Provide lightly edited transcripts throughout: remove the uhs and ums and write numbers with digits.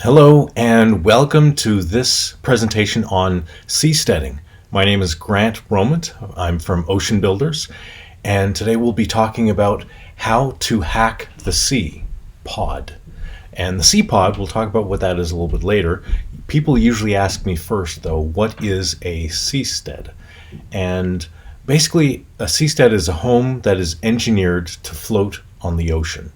Hello and welcome to this presentation on seasteading. My name is Grant Romant. I'm from Ocean Builders, and today we'll be talking about how to hack the SeaPod. And the SeaPod, we'll talk about what that is a little bit later. People usually ask me first, though, what is a seastead? And basically, a seastead is a home that is engineered to float on the ocean.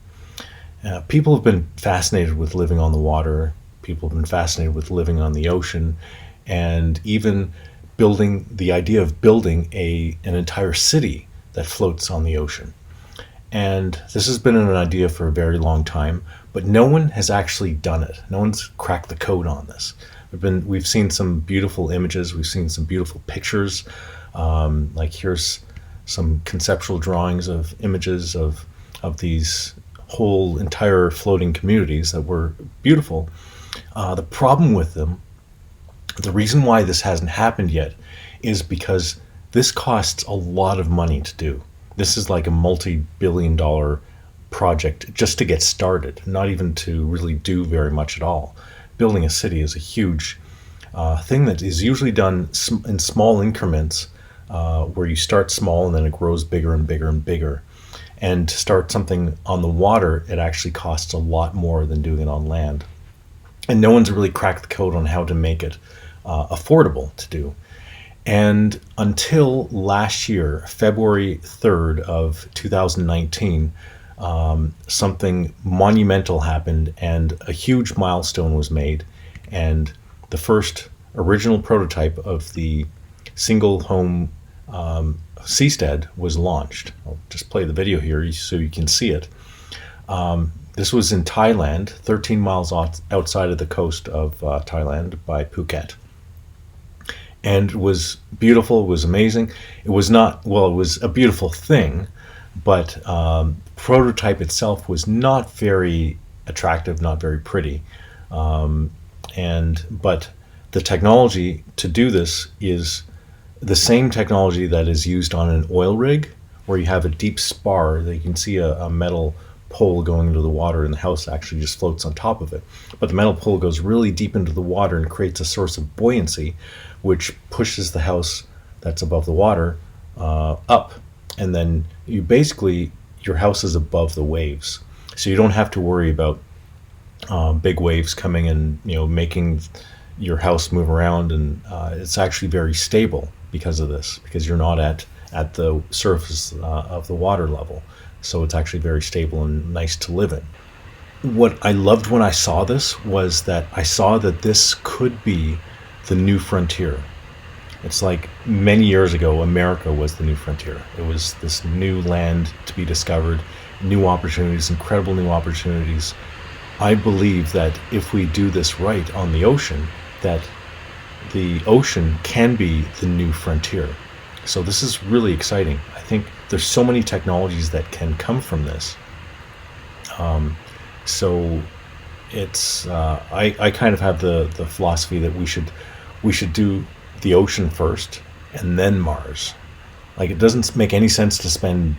People have been fascinated with living on the water. People have been fascinated with living on the ocean, and even building the idea of building an entire city that floats on the ocean. And this has been an idea for a very long time, but no one has actually done it. No one's cracked the code on this. We've seen some beautiful images. We've seen some beautiful pictures. Like here's some conceptual drawings of images of these whole entire floating communities that were beautiful. The problem with them, the reason why this hasn't happened yet, is because this costs a lot of money to do. This is like a multi-billion-dollar project just to get started, not even to really do very much at all. Building a city is a huge thing that is usually done in small increments, where you start small and then it grows bigger and bigger and bigger. And to start something on the water, it actually costs a lot more than doing it on land. And no one's really cracked the code on how to make it affordable to do. And until last year, February 3rd of 2019, something monumental happened and a huge milestone was made. And the first original prototype of the single home Seastead was launched. I'll just play the video here so you can see it. This was in Thailand, 13 miles outside of the coast of Thailand by Phuket. And it was beautiful, it was amazing. It was not, well, it was a beautiful thing, but prototype itself was not very attractive, not very pretty. But the technology to do this is the same technology that is used on an oil rig, where you have a deep spar that you can see a metal pole going into the water, and the house actually just floats on top of it. But the metal pole goes really deep into the water and creates a source of buoyancy, which pushes the house that's above the water up. And then your house is above the waves. So you don't have to worry about big waves coming and making your house move around, and it's actually very stable because of this, because you're not at the surface of the water level. So it's actually very stable and nice to live in. What I loved when I saw this was that I saw that this could be the new frontier. It's like many years ago, America was the new frontier. It was this new land to be discovered, new opportunities, incredible new opportunities. I believe that if we do this right on the ocean, that the ocean can be the new frontier. So this is really exciting. I think there's so many technologies that can come from this. So it's I kind of have the philosophy that we should do the ocean first and then Mars. Like, it doesn't make any sense to spend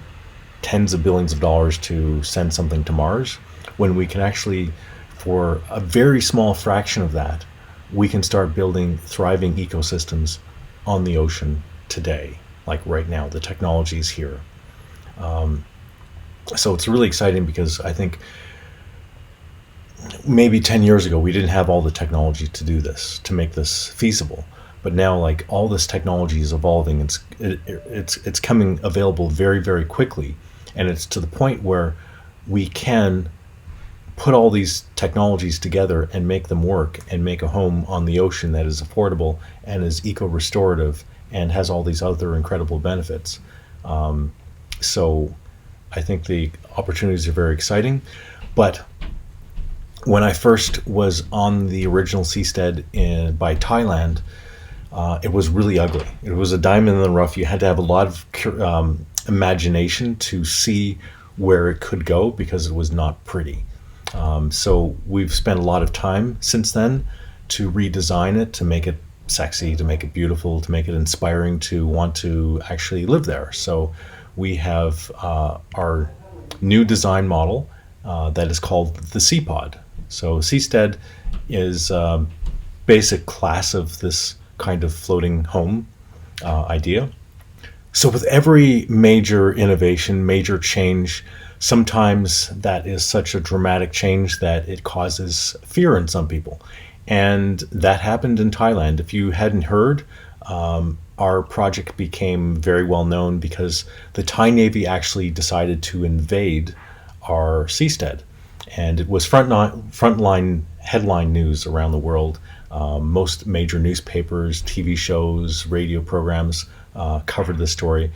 tens of billions of dollars to send something to Mars when we can actually, for a very small fraction of that, we can start building thriving ecosystems on the ocean today. Like right now, the technology is here. So it's really exciting, because I think maybe 10 years ago we didn't have all the technology to do this, to make this feasible. But now, like, all this technology is evolving. It's coming available very, very quickly, and it's to the point where we can put all these technologies together and make them work and make a home on the ocean that is affordable and is eco-restorative and has all these other incredible benefits. So I think the opportunities are very exciting. But when I first was on the original Seastead by Thailand, it was really ugly. It was a diamond in the rough. You had to have a lot of imagination to see where it could go, because it was not pretty. So we've spent a lot of time since then to redesign it, to make it sexy, to make it beautiful, to make it inspiring to want to actually live there. So we have our new design model that is called the SeaPod. So Seastead is a basic class of this kind of floating home idea. So with every major innovation, major change, sometimes that is such a dramatic change that it causes fear in some people. And that happened in Thailand. If you hadn't heard, our project became very well known because the Thai Navy actually decided to invade our seastead. And it was frontline headline news around the world. Most major newspapers, TV shows, radio programs covered this story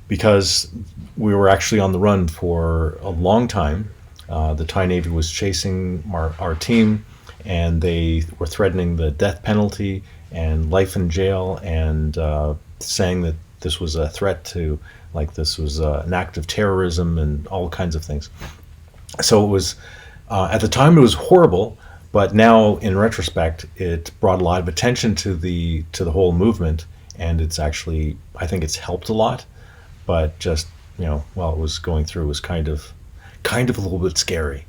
because we were actually on the run for a long time. The Thai Navy was chasing our team, and they were threatening the death penalty and life in jail, and saying that this was a threat to, like, this was an act of terrorism and all kinds of things. So it was, at the time it was horrible, but now in retrospect, it brought a lot of attention to the whole movement, and it's actually, I think it's helped a lot. But just, while it was going through, it was kind of a little bit scary.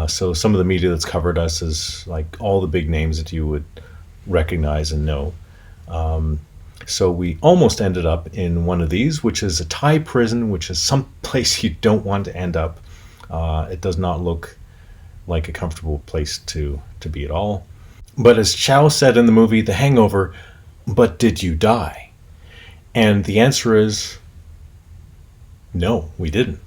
So some of the media that's covered us is like all the big names that you would recognize and know. So we almost ended up in one of these, which is a Thai prison, which is some place you don't want to end up. It does not look like a comfortable place to be at all. But as Chow said in the movie The Hangover, but did you die? And the answer is no, we didn't.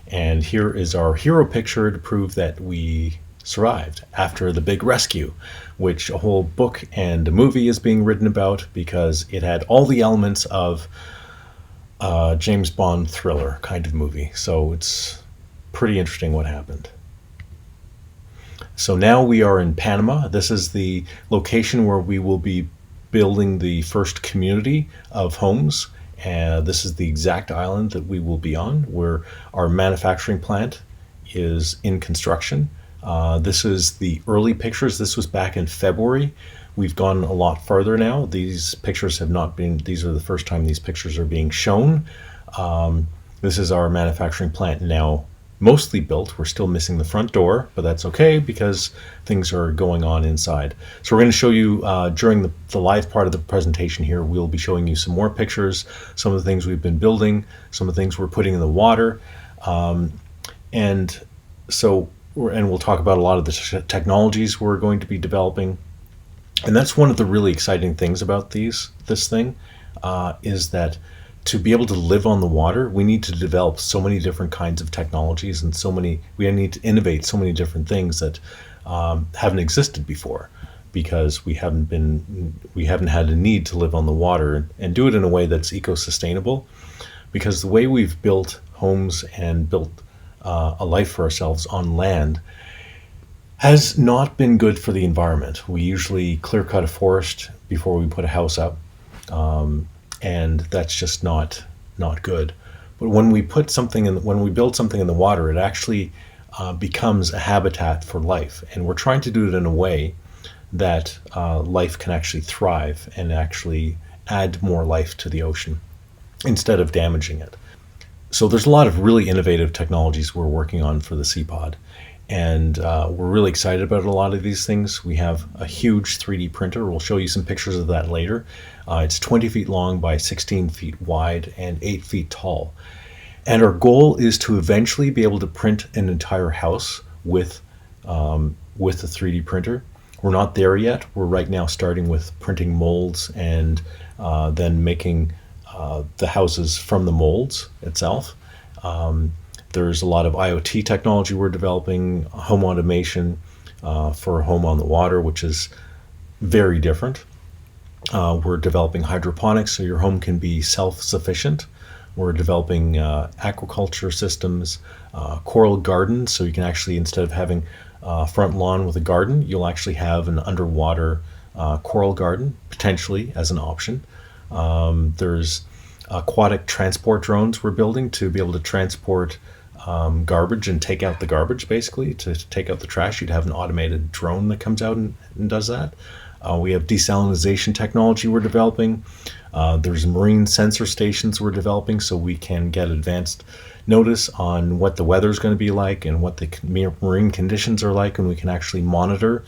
And here is our hero picture to prove that we survived after the big rescue, which a whole book and a movie is being written about because it had all the elements of a James Bond thriller kind of movie. So it's pretty interesting what happened. So now we are in Panama. This is the location where we will be building the first community of homes. This is the exact island that we will be on, where our manufacturing plant is in construction. This is the early pictures. This was back in February. We've gone a lot farther now. These pictures have not been, these are the first time these pictures are being shown. This is our manufacturing plant now mostly built. We're still missing the front door, but that's okay because things are going on inside. So we're going to show you during the live part of the presentation here, we'll be showing you some more pictures, some of the things we've been building, some of the things we're putting in the water. And we'll talk about a lot of the technologies we're going to be developing. And that's one of the really exciting things about this thing, is that to be able to live on the water, we need to develop so many different kinds of technologies, and we need to innovate so many different things that haven't existed before, because we haven't had a need to live on the water and do it in a way that's eco-sustainable. Because the way we've built homes and built a life for ourselves on land has not been good for the environment. We usually clear cut a forest before we put a house up. And that's just not good. But when we build something in the water, it actually becomes a habitat for life, and we're trying to do it in a way that life can actually thrive and actually add more life to the ocean instead of damaging it. So there's a lot of really innovative technologies we're working on for the SeaPod, and we're really excited about a lot of these things. We have a huge 3D printer. We'll show you some pictures of that later. It's 20 feet long by 16 feet wide and 8 feet tall. And our goal is to eventually be able to print an entire house with a 3D printer. We're not there yet. We're right now starting with printing molds and then making the houses from the molds itself. There's a lot of IoT technology we're developing, home automation for a home on the water, which is very different. We're developing hydroponics so your home can be self-sufficient. We're developing aquaculture systems, coral gardens, so you can actually, instead of having a front lawn with a garden, you'll actually have an underwater coral garden, potentially as an option. There's aquatic transport drones we're building to be able to transport garbage and take out the garbage, basically. To take out the trash, you'd have an automated drone that comes out and does that. We have desalination technology we're developing. There's marine sensor stations we're developing so we can get advanced notice on what the weather is going to be like and what the marine conditions are like, and we can actually monitor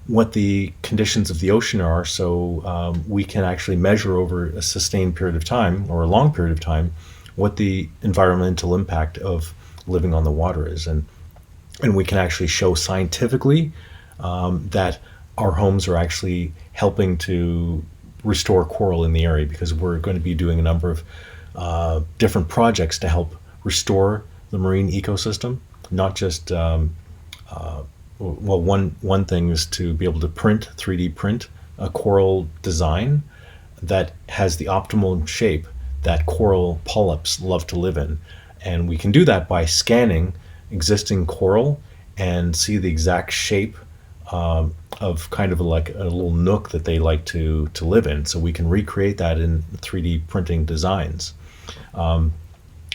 what the conditions of the ocean are, so we can actually measure over a sustained period of time or a long period of time what the environmental impact of living on the water is. And we can actually show scientifically that our homes are actually helping to restore coral in the area, because we're going to be doing a number of different projects to help restore the marine ecosystem. Not just well, one thing is to be able to 3D print a coral design that has the optimal shape that coral polyps love to live in. And we can do that by scanning existing coral and see the exact shape of kind of like a little nook that they like to live in. So we can recreate that in 3D printing designs.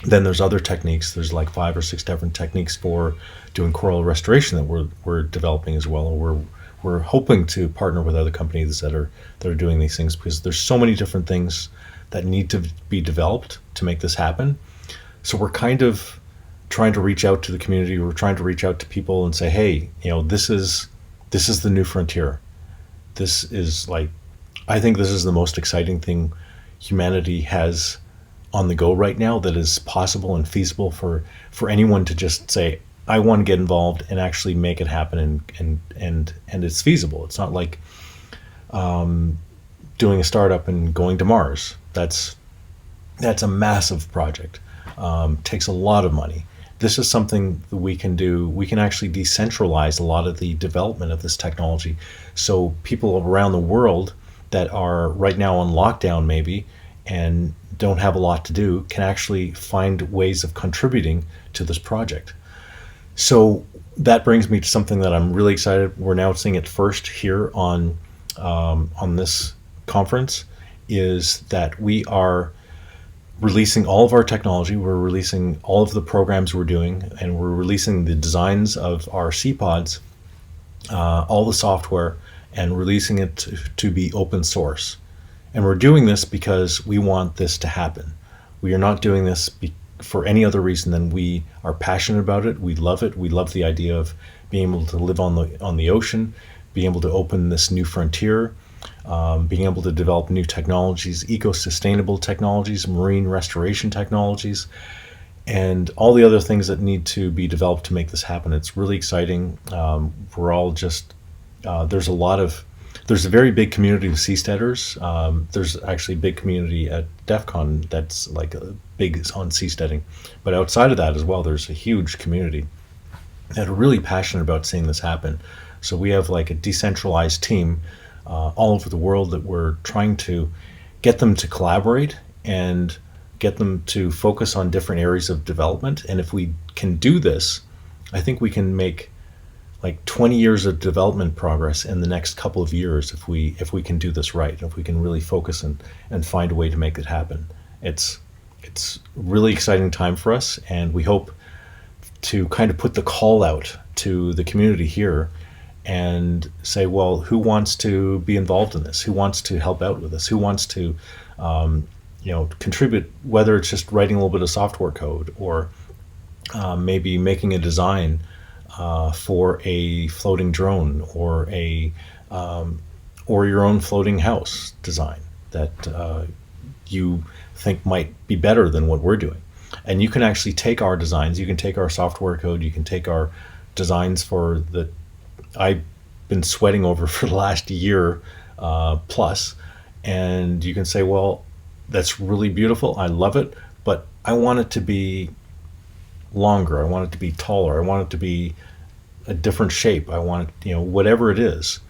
Then there's other techniques. There's like 5 or 6 different techniques for doing coral restoration that we're developing as well. We're hoping to partner with other companies that are doing these things, because there's so many different things that need to be developed to make this happen. So we're kind of trying to reach out to the community. We're trying to reach out to people and say, hey, this is the new frontier. This is I think this is the most exciting thing humanity has on the go right now, that is possible and feasible for anyone to just say, I want to get involved and actually make it happen, and it's feasible. It's not like doing a startup and going to Mars. That's a massive project. Takes a lot of money. This is something that we can do. We can actually decentralize a lot of the development of this technology, so people around the world that are right now on lockdown maybe and don't have a lot to do can actually find ways of contributing to this project. So that brings me to something that I'm really excited. We're announcing it first here on this conference, is that we are releasing all of our technology. We're releasing all of the programs we're doing, and we're releasing the designs of our SeaPods, all the software, and releasing it to be open source. And we're doing this because we want this to happen. We are not doing this for any other reason than we are passionate about it. We love it. We love the idea of being able to live on the ocean, being able to open this new frontier, being able to develop new technologies, eco-sustainable technologies, marine restoration technologies, and all the other things that need to be developed to make this happen. It's really exciting. We're all just, there's a very big community of seasteaders. There's actually a big community at Defcon that's like big on seasteading. But outside of that as well, there's a huge community that are really passionate about seeing this happen. So we have like a decentralized team all over the world that we're trying to get them to collaborate and get them to focus on different areas of development. And if we can do this, I think we can make like 20 years of development progress in the next couple of years if we can do this right, if we can really focus and find a way to make it happen. It's a really exciting time for us, and we hope to kind of put the call out to the community here and say, well, who wants to be involved in this? Who wants to help out with this? Who wants to contribute, whether it's just writing a little bit of software code or maybe making a design for a floating drone or your own floating house design that you think might be better than what we're doing. And you can actually take our designs, you can take our software code, you can take our designs I've been sweating over for the last year plus, and you can say, well, that's really beautiful, I love it, but I want it to be longer, I want it to be taller, I want it to be a different shape, I want it, whatever it is.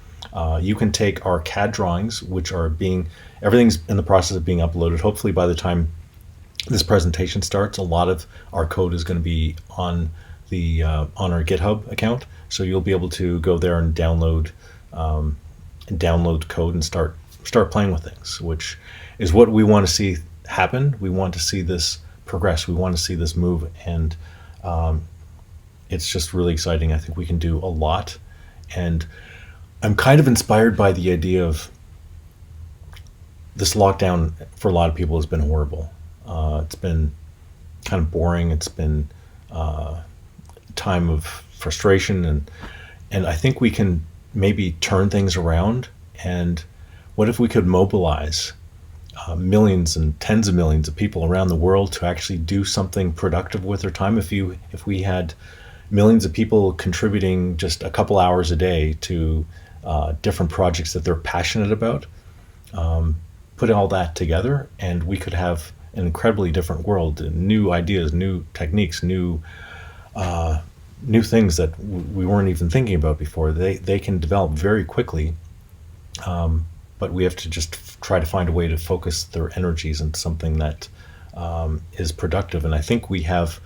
You can take our CAD drawings, which are everything's in the process of being uploaded. Hopefully by the time this presentation starts, a lot of our code is going to be on our GitHub account, so you'll be able to go there and download code and start playing with things, which is what we want to see happen. We want to see this progress. We want to see this move, and it's just really exciting. I think we can do a lot, and I'm kind of inspired by the idea of this lockdown. For a lot of people has been horrible. It's been kind of boring. It's been a time of frustration, and I think we can maybe turn things around. And what if we could mobilize millions and tens of millions of people around the world to actually do something productive with their time? If we had millions of people contributing just a couple hours a day to different projects that they're passionate about, put all that together, and we could have an incredibly different world, new ideas, new techniques, new things that we weren't even thinking about before. They can develop very quickly, but we have to just try to find a way to focus their energies into something that is productive. And I think we have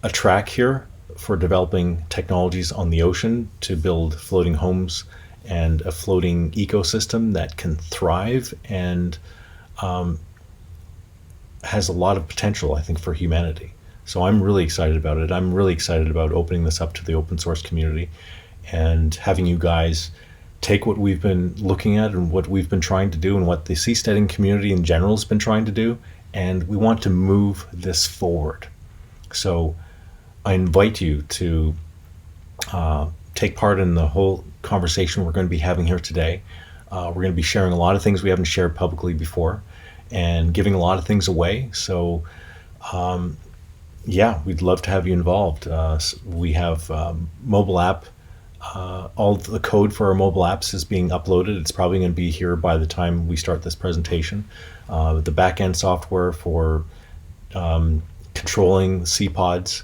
a track here for developing technologies on the ocean to build floating homes and a floating ecosystem that can thrive and has a lot of potential, I think, for humanity. So I'm really excited about it. I'm really excited about opening this up to the open source community and having you guys take what we've been looking at and what we've been trying to do and what the seasteading community in general has been trying to do, and we want to move this forward. So I invite you to take part in the whole conversation we're going to be having here today. We're going to be sharing a lot of things we haven't shared publicly before and giving a lot of things away. So yeah, we'd love to have you involved. We have mobile app. All the code for our mobile apps is being uploaded. It's probably going to be here by the time we start this presentation. The back-end software for controlling SeaPods,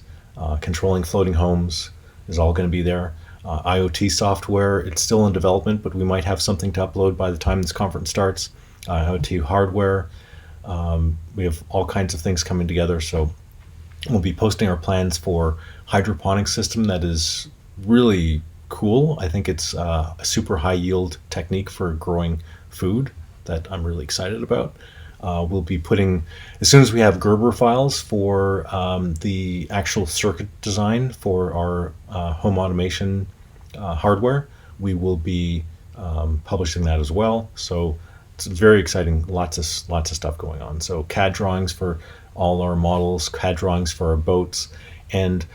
controlling floating homes is all going to be there. IoT software, it's still in development, but we might have something to upload by the time this conference starts. IoT hardware, we have all kinds of things coming together. So we'll be posting our plans for hydroponic system that is really cool. I think it's a super high yield technique for growing food that I'm really excited about. We'll be putting, as soon as we have Gerber files for the actual circuit design for our home automation hardware, we will be publishing that as well. So it's very exciting. Lots of stuff going on. So CAD drawings for all our models, CAD drawings for our boats, and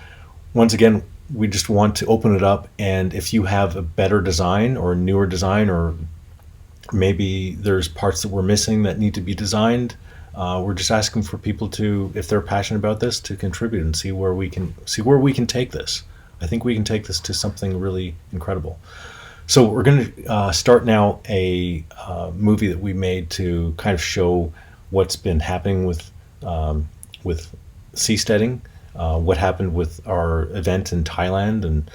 once again, we just want to open it up. And if you have a better design or a newer design, or maybe there's parts that we're missing that need to be designed, we're just asking for people to, if they're passionate about this, to contribute and see where we can take this. I think we can take this to something really incredible. So we're going to start now a movie that we made to kind of show what's been happening with seasteading, what happened with our event in Thailand, and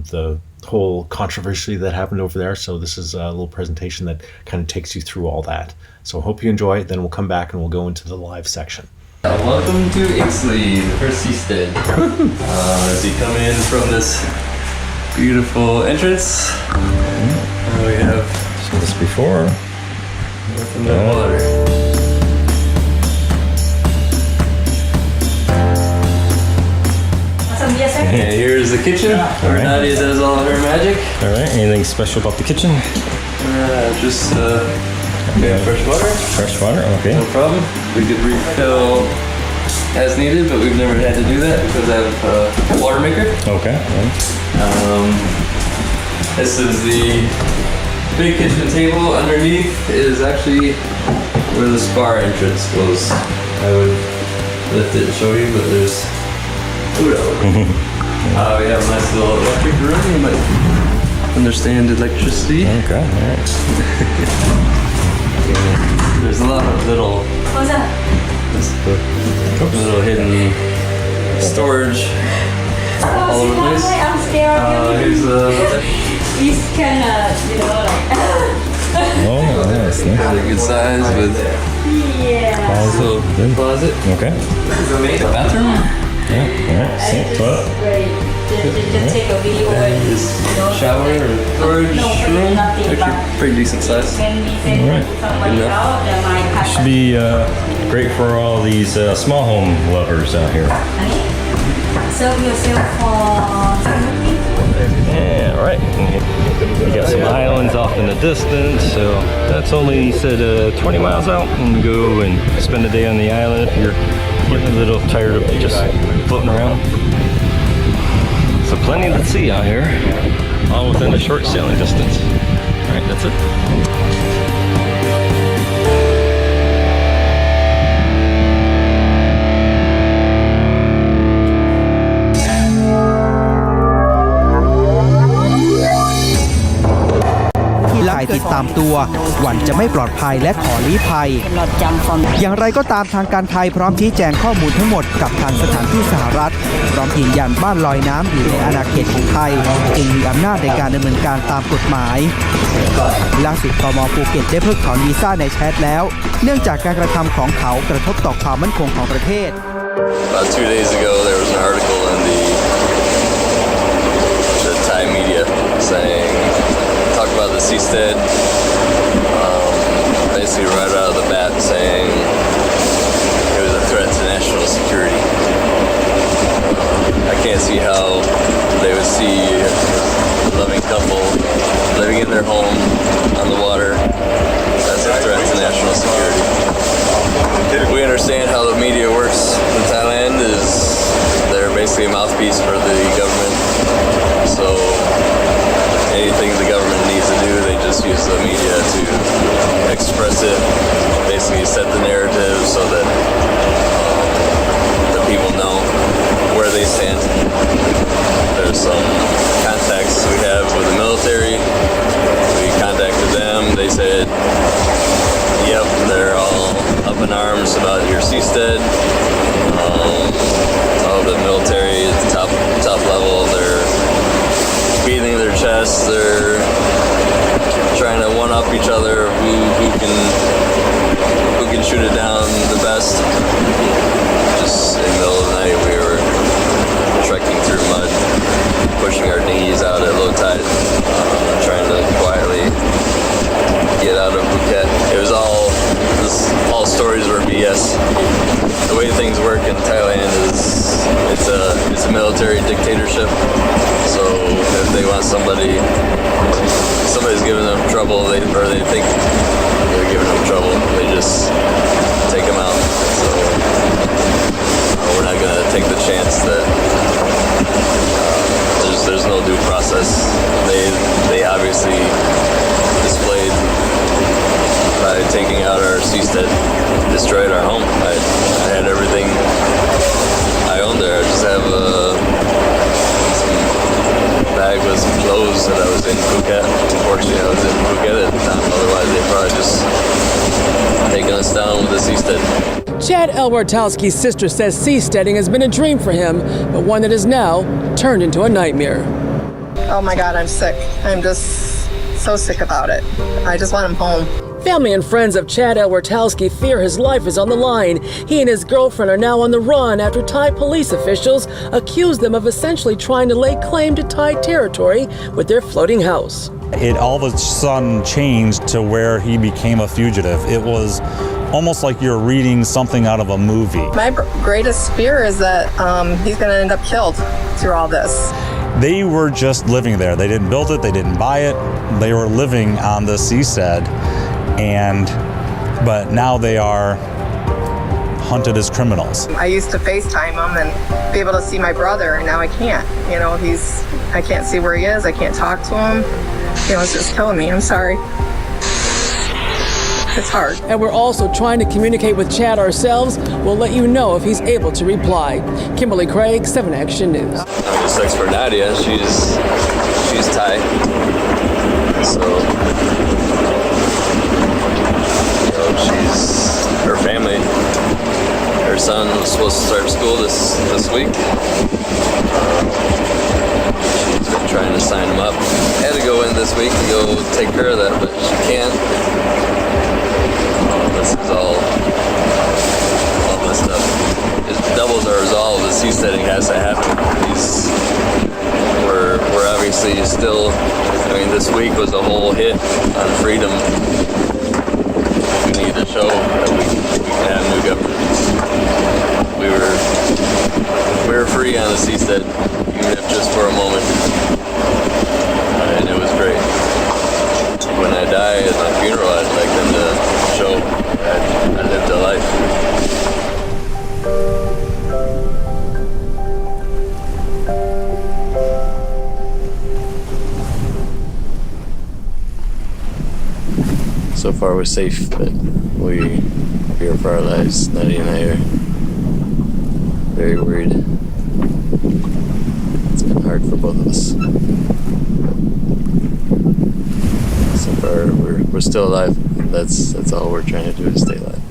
the whole controversy that happened over there. So this is a little presentation that kind of takes you through all that. So I hope you enjoy it. Then we'll come back and we'll go into the live section. Welcome to Ixley, the first Seastead. As you come in from this beautiful entrance, we have seen this before. Nothing but water. And here's the kitchen where Nadia does all of her magic. All right. Anything special about the kitchen? Just we have fresh water. Fresh water. Okay. No problem. We could refill as needed, but we've never had to do that because I have a water maker. Okay. This is the big kitchen table. Underneath is actually where the spar entrance goes. I would lift it and show you, but there's food out. We have a nice little electric room. You might understand electricity. Okay. All right. There's a lot of little hidden storage all over the place. I'm scared of Here's It's kind of, Oh, nice. really good size with yeah. little closet. Okay. The bathroom. Yeah. All right. Toilet. Great. Just take a video and Shower or storage room. Actually, pretty decent size. When we send Right. somebody out, then my Should be great for all these small home lovers out here. serve yourself for 2 people. Yeah. All right. some islands off in the distance. So that's only, he said, 20 miles out, and go and spend a day on the island if you're getting a little tired of just floating around. So plenty to see out here, all within a short sailing distance. All right, that's it.ติดตามตัวหวั่นจะไม่ปลอดภัยและขอลี้ภัยอย่างไรก็ตามทางการไทยพร้อมชี้แจงข้อมูลทั้งหมดกับทางสถานทูตสหรัฐพร้อมยืนยันบ้านลอยน้ำอยู่ในอาณาเขตของไทยจึงมีอำนาจในการดำเนินการตามกฎหมายล่าสุดตม.ภูเก็ตได้เพิกถอนวีซ่าในแชทแล้วเนื่องจากการกระทำของเขากระทบต่อความมั่นคงของประเทศ About 2 days ago, there was an article in the Thai media saying, talk about the Seastead, basically right out of the bat saying it was a threat to national security. I can't see how they would see a loving couple living in their home on the water as a threat to national security. We understand how the media works in Thailand is they're basically a mouthpiece for the government. So anything the government needs to do, they just use the media to express it, basically set the narrative so that the people know where they stand. There's some contacts we have with the military. We contacted them. They said, yep, they're all up in arms about your Seastead. All the military at the top level, they're beating their chests. They're trying to one-up each other. Who can shoot it down the best? Just in the middle of the night, we were trekking through mud, pushing our dinghies out at low tide, trying to quietly get out of Phuket. It was all stories were BS. The way things work in Thailand is it's a military dictatorship. So if they want somebody's giving them trouble, they think they're giving them trouble, they just take them out. So we're not gonna take the chance that there's no due process. They obviously displayed by taking out our Seastead, destroyed our home. I had everything I owned there. I just have some bag with some clothes that I was in Phuket. Unfortunately, I was in Phuket at the time. Otherwise, they probably just taken us down with the Seastead. Chad Elwartowski's sister says seasteading has been a dream for him, but one that is now turned into a nightmare. Oh my God, I'm sick. I'm just so sick about it. I just want him home. Family and friends of Chad Elwartowski fear his life is on the line. He and his girlfriend are now on the run after Thai police officials accuse them of essentially trying to lay claim to Thai territory with their floating house. It all of a sudden changed to where he became a fugitive. It was almost like you're reading something out of a movie. My greatest fear is that he's going to end up killed through all this. They were just living there. They didn't build it, they didn't buy it. They were living on the Seastead, but now they are hunted as criminals. I used to FaceTime him and be able to see my brother, and now I can't. You know, I can't see where he is. I can't talk to him. You know, it's just killing me. I'm sorry. It's hard. And we're also trying to communicate with Chad ourselves. We'll let you know if he's able to reply. Kimberly Craig, 7 Action News. I'm just next for Nadia. She's Thai. So, you know, her family, her son was supposed to start school this week. She's been trying to sign him up. Had to go in this week to go take care of that, but she can't. This is all this stuff. It doubles our resolve. The seasteading has to happen. We're obviously still. I mean, this week was a whole hit on freedom. We need to show that we can have new government. We were free on the Seastead, even if just for a moment, and it was great. so far we're safe, but we fear for our lives. Nadia and I are very worried. It's been hard for both of us. So far we're still alive. That's all we're trying to do, is stay alive.